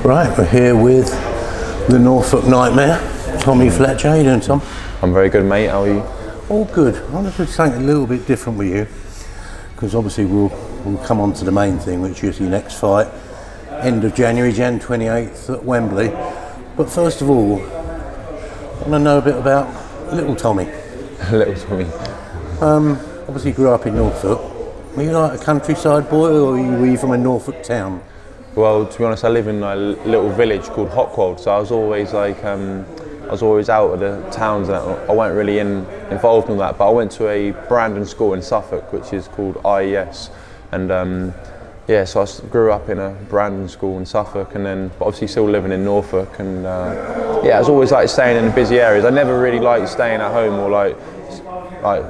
Right, we're here with the Norfolk Nightmare, Tommy Fletcher. How you doing, Tom? I'm very good, mate. How are you? All good. I want to do something a little bit different with you, because obviously we'll come on to the main thing, which is your next fight, end of January, Jan 28th at Wembley. But first of all, I want to know a bit about little Tommy. Little Tommy. Obviously you grew up in Norfolk. Were you like a countryside boy, or were you from a Norfolk town? Well, to be honest, I live in a little village called Hockwald, so I was always like, I was always out of the towns, and I weren't really involved in that. But I went to a Brandon school in Suffolk, which is called IES, and so I grew up in a Brandon school in Suffolk, and then obviously still living in Norfolk, and I was always like staying in the busy areas. I never really liked staying at home or like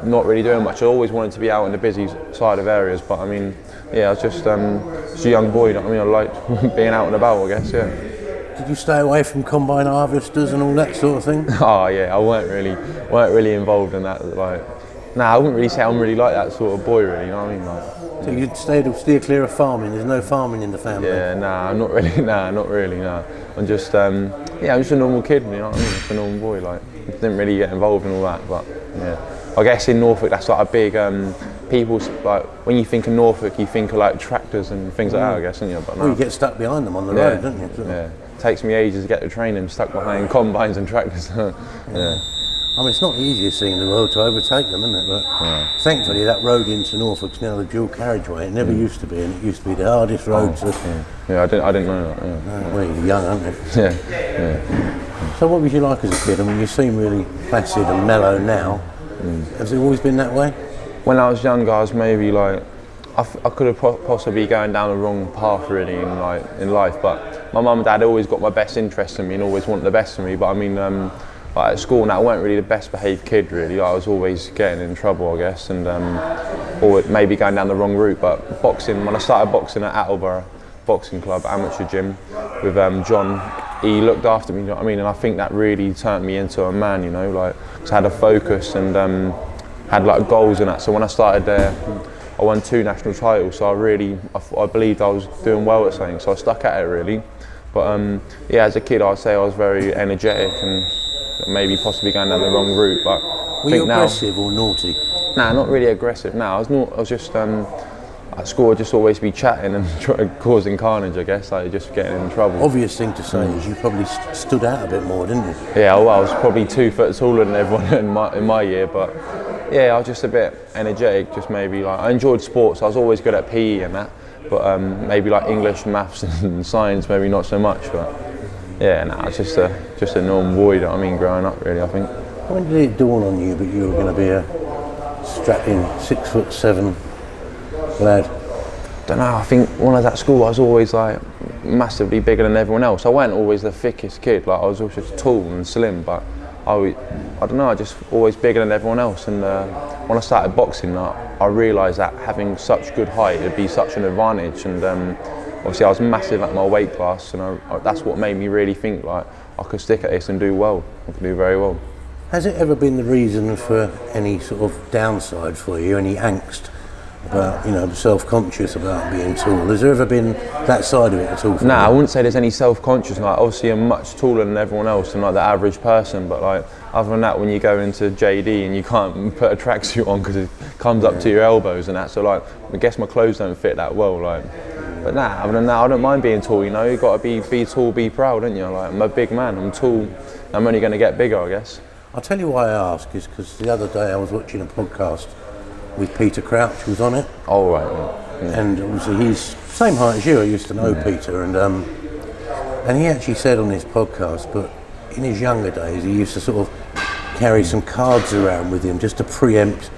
not really doing much. I always wanted to be out in the busy side of areas, but I mean, I was just a young boy, you know what I mean? I liked being out and about, I guess, yeah. Did you stay away from combine harvesters and all that sort of thing? Oh yeah, I weren't really involved in that. Like, I wouldn't really say I'm really like that sort of boy, really, you know what I mean? Like, so you'd steer clear of farming? There's no farming in the family? Yeah, not really. I'm just, I'm just a normal kid, you know what I mean? Just a normal boy, like, didn't really get involved in all that, but yeah. I guess in Norfolk that's like a big, people's, like, when you think of Norfolk, you think of like tractors and things like that, I guess, don't you? But you get stuck behind them on the road, don't you? Yeah. It takes me ages to get to train them, stuck behind combines and tractors. Yeah. I mean, it's not the easiest thing in the world to overtake them, isn't it? But thankfully that road into Norfolk's now the dual carriageway. It never used to be, and it used to be the hardest road to... Yeah, I didn't know that, yeah. Well, you're young, aren't you? Yeah. So what was you like as a kid? I mean, you seem really placid and mellow now. Has it always been that way? When I was younger, I was maybe like, I could have possibly going down the wrong path really in life, but my mum and dad always got my best interest in me and always wanted the best for me. But I mean, like at school now, I weren't really the best behaved kid really. I was always getting in trouble, I guess, and or maybe going down the wrong route. But boxing, when I started boxing at Attleborough Boxing Club, amateur gym, with John, he looked after me, you know what I mean? And I think that really turned me into a man, you know, like, 'cause I had a focus and had like goals and that. So when I started there, I won 2 national titles, so I believed I was doing well at something, so I stuck at it really. But as a kid, I'd say I was very energetic and maybe possibly going down the wrong route. But were you aggressive or naughty? Nah, not really aggressive. I was just at school, I'd just always be chatting and causing carnage, I guess, like just getting in trouble. Obvious thing to say is you probably stood out a bit more, didn't you? Yeah, well, I was probably 2 foot taller than everyone in my year, but yeah, I was just a bit energetic, just maybe like, I enjoyed sports, I was always good at PE and that, but maybe like English, maths and science, maybe not so much, but yeah, it's just a normal boy, you know what I mean, growing up really, I think. When did it dawn on you that you were going to be a strapping 6'7" lad? Don't know, I think when I was at school I was always like massively bigger than everyone else. I wasn't always the thickest kid, like I was always just tall and slim, but I don't know, I just always bigger than everyone else. And when I started boxing, I realised that having such good height would be such an advantage. And obviously I was massive at my weight class, and that's what made me really think like I could stick at this and do well. I could do very well. Has it ever been the reason for any sort of downside for you, any angst about, self-conscious about being tall? Has there ever been that side of it at all? I wouldn't say there's any self-conscious. Like, obviously I'm much taller than everyone else and like the average person, but like other than that, when you go into JD and you can't put a tracksuit on because it comes up to your elbows and that, so like I guess my clothes don't fit that well, like. But other than that, I don't mind being tall, you know. You've got to be tall, be proud, don't you? Like, I'm a big man, I'm tall, I'm only going to get bigger, I guess. I'll tell you why I ask is because the other day I was watching a podcast with Peter Crouch, who was on it. Oh, right. Yeah. And obviously he's same height as you. I used to know Peter, and he actually said on his podcast, but in his younger days he used to sort of carry some cards around with him just to preempt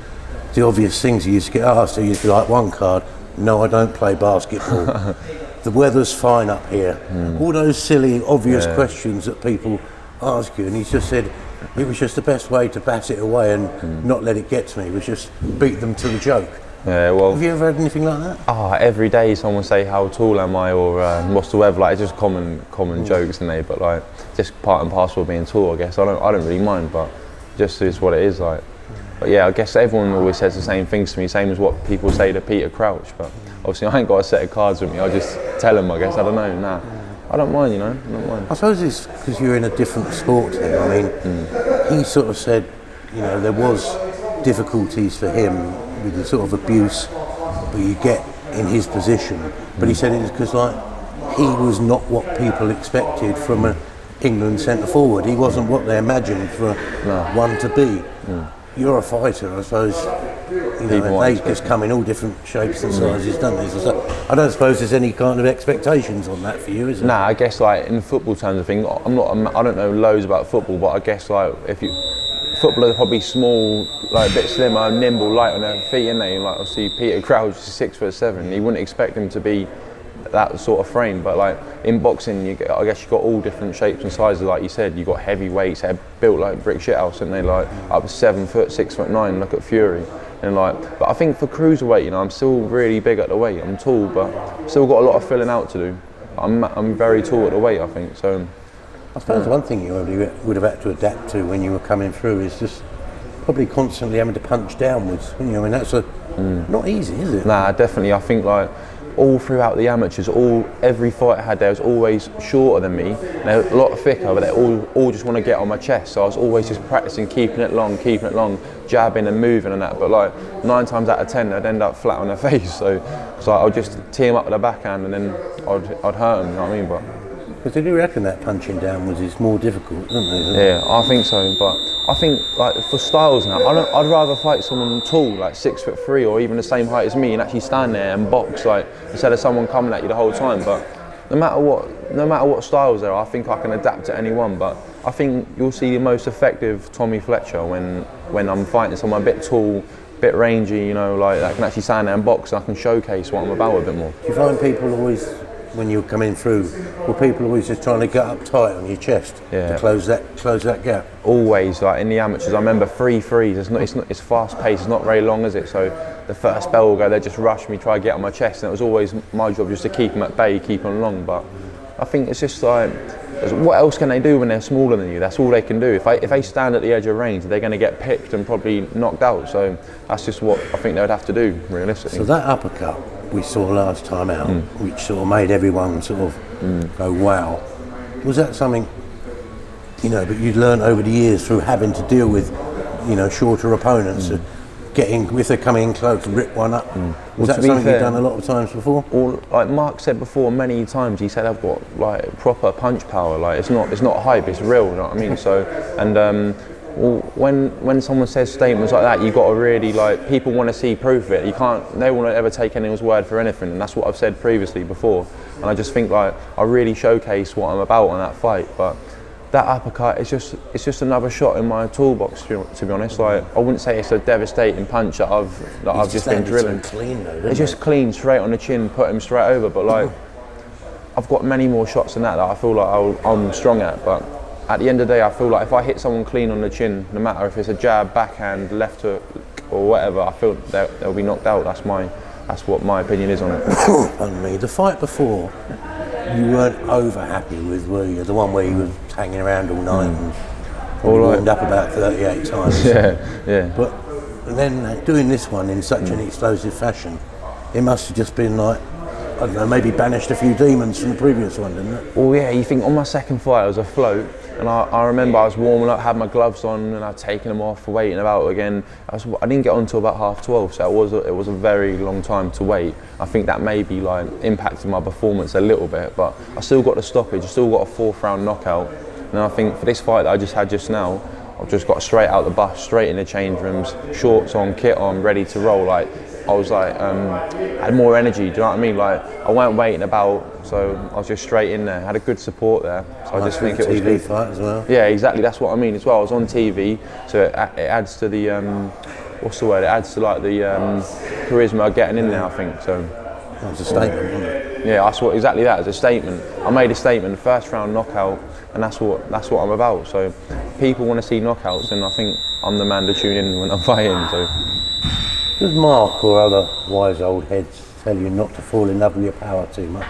the obvious things he used to get asked. He used to be like, one card, no, I don't play basketball. The weather's fine up here. All those silly, obvious questions that people ask you, and he just said it was just the best way to bat it away and not let it get to me, was just beat them to the joke. Yeah, well, have you ever had anything like that? Every day someone say how tall am I or what's the weather, like, it's just common jokes, isn't they? But like, just part and parcel of being tall, I guess. I don't really mind, but just is what it is, like. But yeah, I guess everyone always says the same things to me, same as what people say to Peter Crouch. But obviously I ain't got a set of cards with me, I just tell them, I guess. I don't know, I don't mind, you know. I don't mind. I suppose it's because you're in a different sport here. I mean, he sort of said, you know, there was difficulties for him with the sort of abuse that you get in his position, but he said it was because like he was not what people expected from an England centre forward. He wasn't what they imagined for one to be. You're a fighter, I suppose. You know, they just come in all different shapes and sizes, don't they? So I don't suppose there's any kind of expectations on that for you, is there? Nah, I guess like in football terms of things, I don't know loads about football, but I guess like footballers are probably small, like a bit slimmer, nimble, light on their feet, isn't they? Like obviously Peter Crouch is 6'7". You wouldn't expect him to be that sort of frame, but like in boxing, I guess you've got all different shapes and sizes. Like you said, you've got heavyweights that are built like brick shithouse, and they like up 7 foot, 6'9". Look at Fury, and like. But I think for cruiserweight, you know, I'm still really big at the weight. I'm tall, but still got a lot of filling out to do. I'm very tall at the weight, I think. So I suppose one thing you would have had to adapt to when you were coming through is just probably constantly having to punch downwards. You know, I mean, that's not easy, is it? Nah, definitely. I think like all throughout the amateurs, every fight I had there was always shorter than me. They're a lot thicker, but they all just want to get on my chest. So I was always just practicing keeping it long, jabbing and moving and that. But like 9 times out of 10, I'd end up flat on their face. So I would just tee them up with the backhand, and then I'd hurt them. You know what I mean? But because they do reckon that punching downwards is more difficult, don't they? Yeah, I think so. But I think like for styles now, I'd rather fight someone tall, like 6'3", or even the same height as me, and actually stand there and box, like instead of someone coming at you the whole time. But no matter what styles there are, I think I can adapt to anyone. But I think you'll see the most effective Tommy Fletcher when I'm fighting someone a bit tall, bit rangy, you know, like that can actually stand there and box, and I can showcase what I'm about a bit more. Do you find people always, when you're coming through, were people always just trying to get up tight on your chest to close that gap? Always, like in the amateurs, I remember 3-3s. It's fast paced. It's not very long, is it? So the first bell will go, they just rush me, try to get on my chest, and it was always my job just to keep them at bay, keep them long. But I think it's just like, what else can they do when they're smaller than you? That's all they can do. If they stand at the edge of range, they're going to get picked and probably knocked out. So that's just what I think they would have to do, realistically. So that uppercut we saw last time out, which sort of made everyone sort of go, wow. Was that something, you know, that you'd learned over the years through having to deal with, you know, shorter opponents, if they're coming in close, rip one up? Was that something you've done a lot of times before? Or like Mark said before many times, he said I've got like proper punch power. Like it's not hype, it's real. You know what I mean? So and. When someone says statements like that, you've got to really, like, people want to see proof of it. No one will ever take anyone's word for anything, and that's what I've said previously before. And I just think like I really showcase what I'm about on that fight. But that uppercut is just another shot in my toolbox, to be honest. Like I wouldn't say it's a devastating punch that I've just been drilling. So clean though, it's just clean, straight on the chin, put him straight over. But like I've got many more shots than that I feel like I'm strong at. But at the end of the day, I feel like if I hit someone clean on the chin, no matter if it's a jab, backhand, left hook, or whatever, I feel they'll be knocked out. That's what my opinion is on it. Pardon me. The fight before, you weren't over happy with, were you? The one where you were hanging around all night and probably warmed up about 38 times. Yeah. But then doing this one in such an explosive fashion, it must have just been like, I don't know, maybe banished a few demons from the previous one, didn't it? Well, yeah, you think on my second fight I was afloat, and I remember I was warming up, had my gloves on, and I'd taken them off, waiting about again. I didn't get on until about 12:30, so it was a very long time to wait. I think that maybe like impacted my performance a little bit, but I still got the stoppage, I still got a 4th round knockout, and I think for this fight that I just had just now, I've just got straight out the bus, straight in the change rooms, shorts on, kit on, ready to roll. Like I was like, had more energy, do you know what I mean? Like I weren't waiting about, so I was just straight in there, had a good support there. So I just think it was TV fight as well. Yeah, exactly, that's what I mean as well. I was on TV, so it adds to the, what's the word? It adds to like the charisma of getting in there, I think, so. That was a statement, wasn't it? Yeah, exactly that, as a statement. I made a statement, 1st round knockout, and that's what I'm about. So people want to see knockouts, and I think I'm the man to tune in when I'm fighting. So. Does Mark or other wise old heads tell you not to fall in love with your power too much?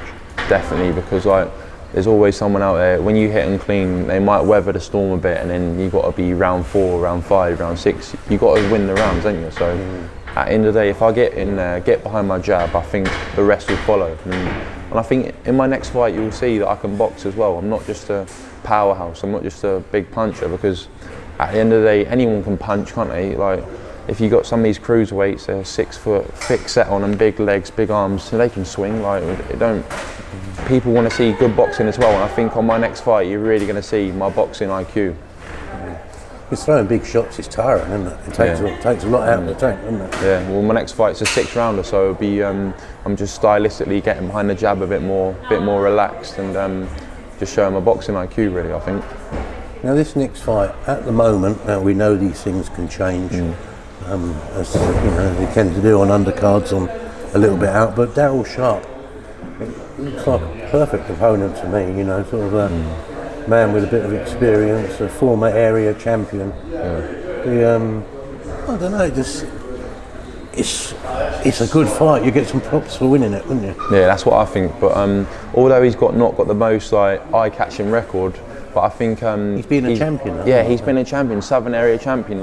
Definitely, because like there's always someone out there, when you hit them clean, they might weather the storm a bit, and then you've got to be round 4, round 5, round 6. You've got to win the rounds, haven't you? So at the end of the day, if I get in there, get behind my jab, I think the rest will follow. And I think in my next fight, you'll see that I can box as well. I'm not just a powerhouse. I'm not just a big puncher, because at the end of the day, anyone can punch, can't they? Like, if you got some of these cruiserweights, they're 6 foot, thick set on, and big legs, big arms, so they can swing. Like, it don't. People want to see good boxing as well, and I think on my next fight, you're really going to see my boxing IQ. It's throwing big shots. It's tiring, isn't it? It takes a lot out of the tank, doesn't it? Yeah. Well, my next fight's a 6 rounder, so it'll be. I'm just stylistically getting behind the jab a bit more relaxed, and just showing my boxing IQ, really, I think. Now, this next fight, at the moment, now we know these things can change, as you know, they tend to do on undercards, on a little bit out. But Daryl Sharp, it looks like a perfect opponent to me. You know, sort of a man with a bit of experience, a former area champion. I don't know, it's a good fight. You get some props for winning it, wouldn't you? Yeah, that's what I think. But although he's not got the most eye-catching record, but I think he's been a champion. He's been a champion, Southern area champion.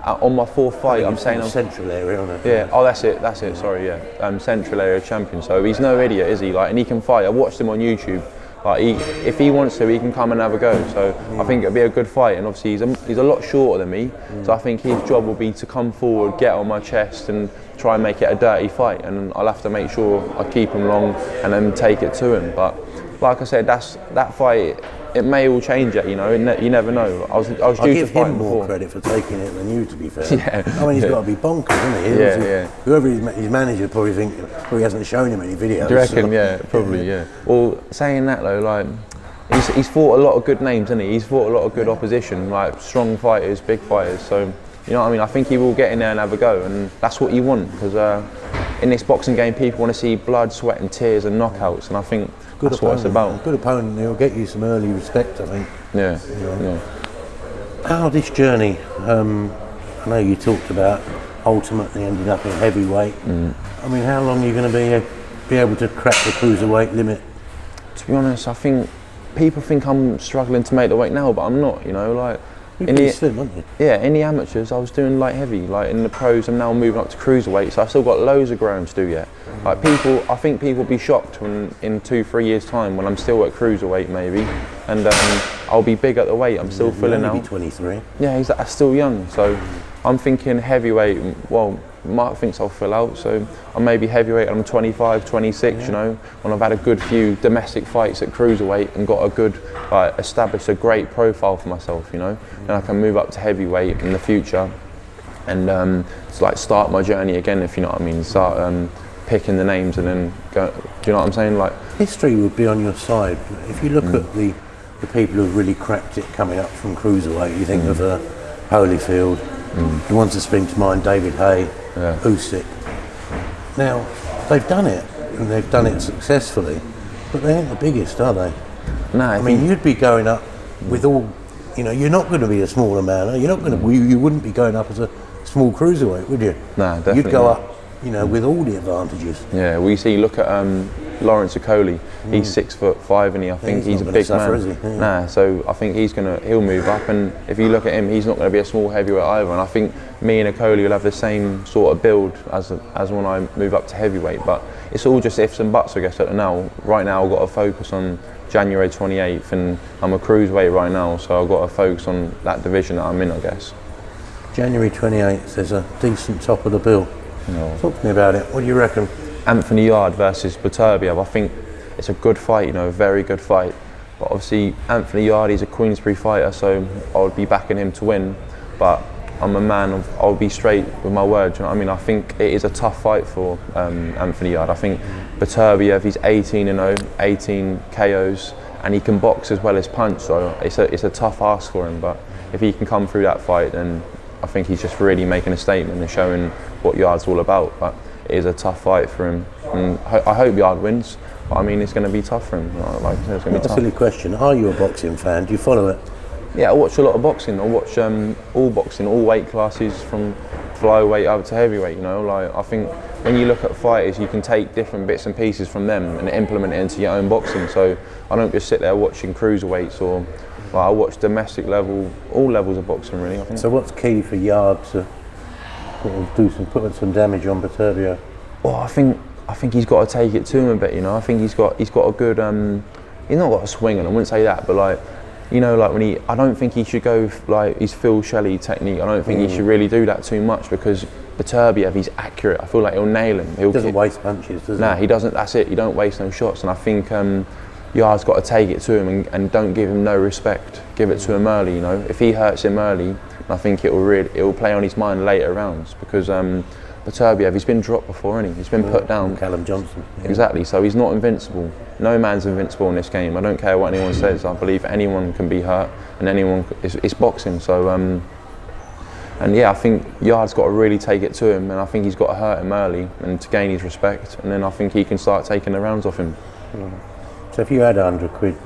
On my 4th fight, I'm saying I'm Central area, isn't it? Yeah. Oh, that's it. Sorry, yeah. Central area champion. So he's no idiot, is he? Like, and he can fight. I watched him on YouTube. Like, if he wants to, he can come and have a go. So I think it'll be a good fight. And obviously he's a lot shorter than me. So I think his job will be to come forward, get on my chest, and try and make it a dirty fight. And I'll have to make sure I keep him long and then take it to him. But like I said, that fight. It may all change it, you know. You never know. I was due to fight before. I give him more credit for taking it than you, to be fair. Yeah. I mean, he's got to be bonkers, hasn't he? Whoever his manager probably hasn't shown him any videos. Do you reckon? Yeah, probably. Yeah. Well, saying that though, like, he's fought a lot of good names, hasn't he? He's fought a lot of good opposition, like strong fighters, big fighters. So, you know what I mean? I think he will get in there and have a go, and that's what you want, because in this boxing game, people want to see blood, sweat, and tears and knockouts, and I think. That's what it's about. Good opponent, he'll get you some early respect, I think. Yeah. You know. How this journey, I know you talked about ultimately ended up in heavyweight. I mean, how long are you going to be able to crack the cruiserweight limit? To be honest, I think people think I'm struggling to make the weight now, but I'm not, you know, like. You're pretty slim, aren't you? Yeah, in the amateurs I was doing light heavy. Like in the pros I'm now moving up to cruiserweight, so I've still got loads of growing to do yet. Like I think people will be shocked when in 2-3 years time when I'm still at cruiserweight maybe, and I'll be big at the weight. I'm still filling out. You'll only be 23. Yeah, he's still young, so I'm thinking heavyweight. Well, Mark thinks I'll fill out, so I may be heavyweight. I'm 25, 26. You know, when I've had a good few domestic fights at cruiserweight and got a good, established a great profile for myself. You know, and I can move up to heavyweight in the future, and start my journey again. If you know what I mean, start picking the names and then go. Do you know what I'm saying? Like, history would be on your side if you look at the people who've really cracked it coming up from cruiserweight. You think of Holyfield. The ones that spring to mind, David Hay, Usyk. Now, they've done it, and they've done it successfully, but they ain't the biggest, are they? No, I mean, you'd be going up with all, you know, you're not going to be a smaller man. You're not going to. You wouldn't be going up as a small cruiserweight, would you? No, definitely. You'd go up, you know, with all the advantages. Yeah, we see. Look at Lawrence Okoli. He's 6'5", and I think he's a big suffer, man. Is he? Yeah. Nah, so I think he'll move up, and if you look at him, he's not going to be a small heavyweight either. And I think me and Okoli will have the same sort of build as when I move up to heavyweight. But it's all just ifs and buts, I guess. Right now, I've got to focus on January 28th, and I'm a cruiserweight right now, so I've got to focus on that division that I'm in, I guess. January 28th, there's a decent top of the bill. Talk to me about it. What do you reckon? Anthony Yard versus Beterbiev. I think it's a good fight, you know, a very good fight. But obviously, Anthony Yard, he's a Queensberry fighter, so I would be backing him to win. But I'm a man I'll be straight with my word. You know what I mean? I think it is a tough fight for Anthony Yard. I think Beterbiev, he's 18-0, 18 KOs, and he can box as well as punch. So it's a tough ask for him. But if he can come through that fight, then I think he's just really making a statement and showing what Yard's all about. But it is a tough fight for him, and I hope Yard wins. But I mean, it's going to be tough for him. Like I said, it's going to be tough. That's a silly question. Are you a boxing fan? Do you follow it? Yeah, I watch a lot of boxing. I watch all boxing, all weight classes from flyweight up to heavyweight. You know, like I think when you look at fighters, you can take different bits and pieces from them and implement it into your own boxing. So I don't just sit there watching cruiserweights, or I watch domestic level, all levels of boxing really. I think. So what's key for Yard to sort of put some damage on Baturbia? Well, I think he's got to take it to him a bit. You know, I think he's got a good. He's not got a swing, and I wouldn't say that, but like, you know, like I don't think he should go like his Phil Shelley technique. I don't think he should really do that too much, because Baturbia, he's accurate. I feel like he'll nail him. He doesn't waste punches, does he? Nah, he doesn't. That's it. You don't waste no shots, and I think Yard's got to take it to him and don't give him no respect. Give it to him early. You know, if he hurts him early, I think it will play on his mind later rounds, because Baturbia, he's been dropped before, hasn't he? He's been put down. Callum Johnson. Yeah. Exactly. So he's not invincible. No man's invincible in this game. I don't care what anyone says. I believe anyone can be hurt, and anyone. It's boxing. So and yeah, I think Yard's got to really take it to him, and I think he's got to hurt him early and to gain his respect, and then I think he can start taking the rounds off him. So if you had £100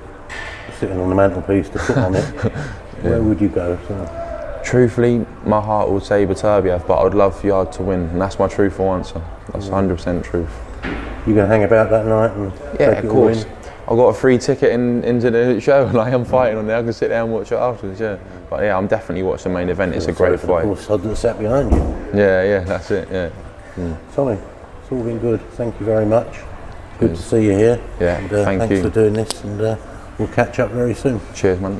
sitting on the mantelpiece to put on it, where would you go? So, truthfully, my heart would say Baturbia, but I'd love Yard to win, and that's my truthful answer. That's 100% truth. You going to hang about that night and take of it course. all in? I've got a free ticket into the show, and I am fighting on there. I can sit there and watch it afterwards. Yeah, but yeah, I'm definitely watching the main event. It's a great fight. Of course, that sat behind you. Yeah, that's it. Yeah. Tommy, it's all been good. Thank you very much. Good to see you here. Yeah, and, thanks you. Thanks for doing this, and we'll catch up very soon. Cheers, man.